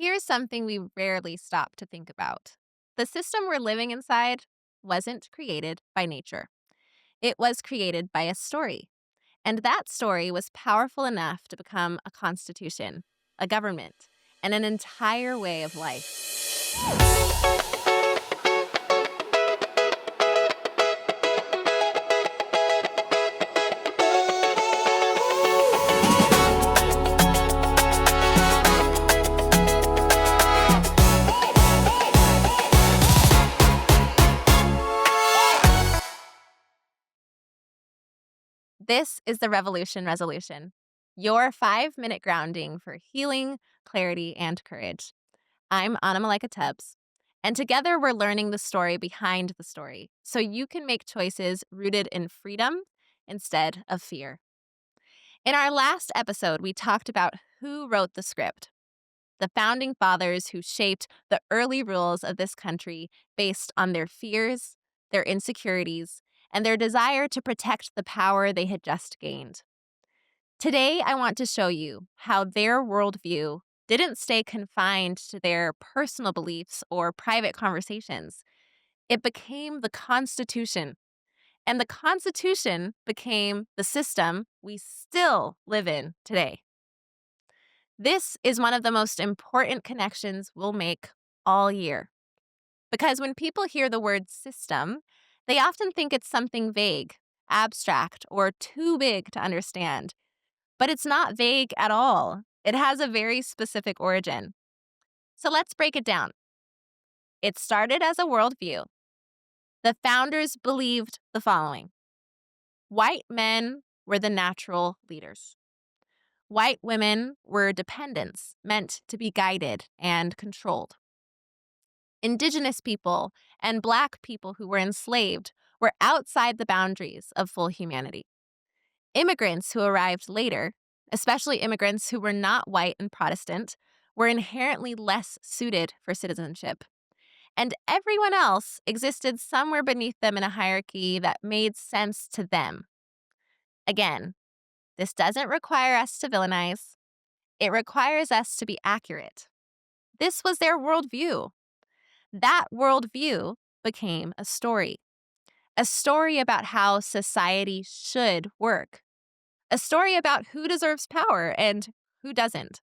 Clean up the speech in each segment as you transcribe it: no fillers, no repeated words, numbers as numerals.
Here's something we rarely stop to think about. The system we're living inside wasn't created by nature. It was created by a story. And that story was powerful enough to become a constitution, a government, and an entire way of life. This is the Revolution Resolution, your 5-minute grounding for healing, clarity, and courage. I'm Malaika Tubbs, and together we're learning the story behind the story so you can make choices rooted in freedom instead of fear. In our last episode, we talked about who wrote the script, the founding fathers who shaped the early rules of this country based on their fears, their insecurities, and their desire to protect the power they had just gained. Today, I want to show you how their worldview didn't stay confined to their personal beliefs or private conversations. It became the Constitution, and the Constitution became the system we still live in today. This is one of the most important connections we'll make all year. Because when people hear the word system, they often think it's something vague, abstract, or too big to understand. But it's not vague at all. It has a very specific origin. So let's break it down. It started as a worldview. The founders believed the following: white men were the natural leaders. White women were dependents, meant to be guided and controlled. Indigenous people and Black people who were enslaved were outside the boundaries of full humanity. Immigrants who arrived later, especially immigrants who were not white and Protestant, were inherently less suited for citizenship. And everyone else existed somewhere beneath them in a hierarchy that made sense to them. Again, this doesn't require us to villainize. It requires us to be accurate. This was their worldview. That worldview became a story about how society should work, a story about who deserves power and who doesn't,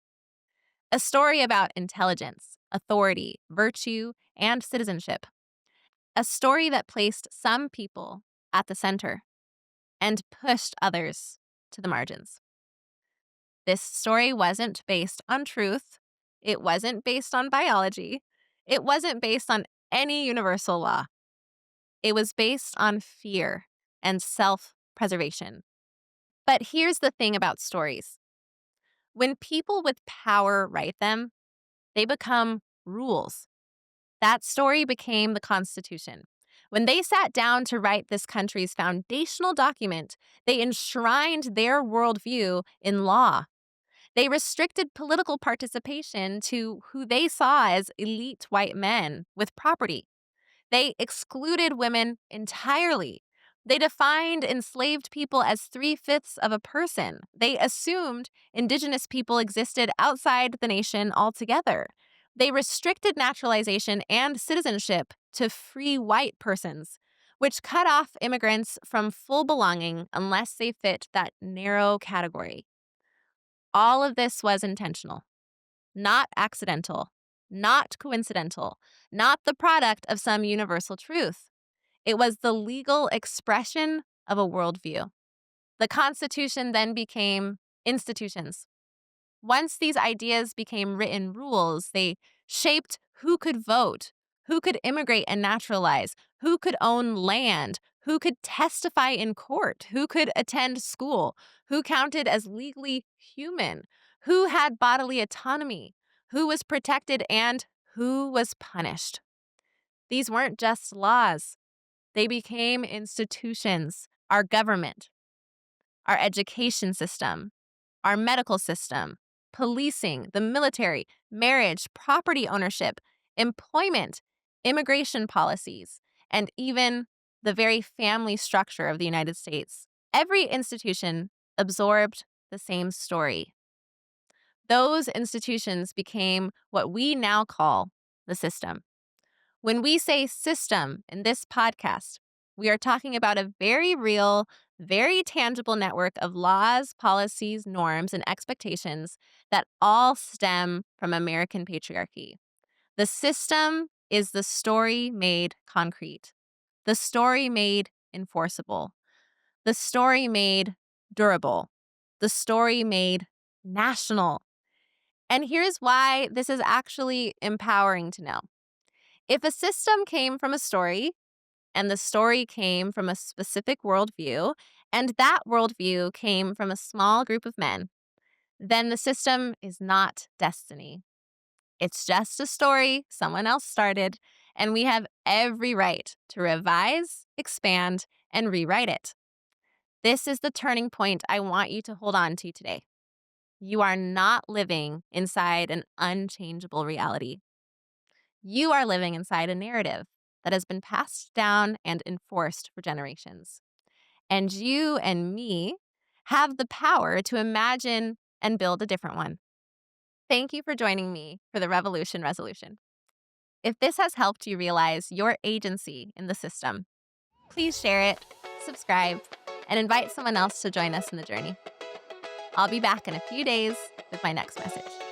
a story about intelligence, authority, virtue, and citizenship, a story that placed some people at the center and pushed others to the margins. This story wasn't based on truth. It wasn't based on biology. It wasn't based on any universal law. It was based on fear and self-preservation. But here's the thing about stories. When people with power write them, they become rules. That story became the Constitution. When they sat down to write this country's foundational document, they enshrined their worldview in law. They restricted political participation to who they saw as elite white men with property. They excluded women entirely. They defined enslaved people as 3/5 of a person. They assumed Indigenous people existed outside the nation altogether. They restricted naturalization and citizenship to free white persons, which cut off immigrants from full belonging unless they fit that narrow category. All of this was intentional, not accidental, not coincidental, not the product of some universal truth. It was the legal expression of a worldview. The Constitution then became institutions. Once these ideas became written rules, they shaped who could vote, who could immigrate and naturalize, who could own land, who could testify in court, who could attend school, who counted as legally human, who had bodily autonomy, who was protected, and who was punished. These weren't just laws. They became institutions: our government, our education system, our medical system, policing, the military, marriage, property ownership, employment, immigration policies, and even the very family structure of the United States. Every institution absorbed the same story. Those institutions became what we now call the system. When we say system in this podcast, we are talking about a very real, very tangible network of laws, policies, norms, and expectations that all stem from American patriarchy. The system is the story made concrete, the story made enforceable, the story made durable, the story made national. And here's why this is actually empowering to know. If a system came from a story, and the story came from a specific worldview, and that worldview came from a small group of men, then the system is not destiny. It's just a story someone else started, and we have every right to revise, expand, and rewrite it. This is the turning point I want you to hold on to today. You are not living inside an unchangeable reality. You are living inside a narrative that has been passed down and enforced for generations. And you and me have the power to imagine and build a different one. Thank you for joining me for the Revolution Resolution. If this has helped you realize your agency in the system, please share it, subscribe, and invite someone else to join us in the journey. I'll be back in a few days with my next message.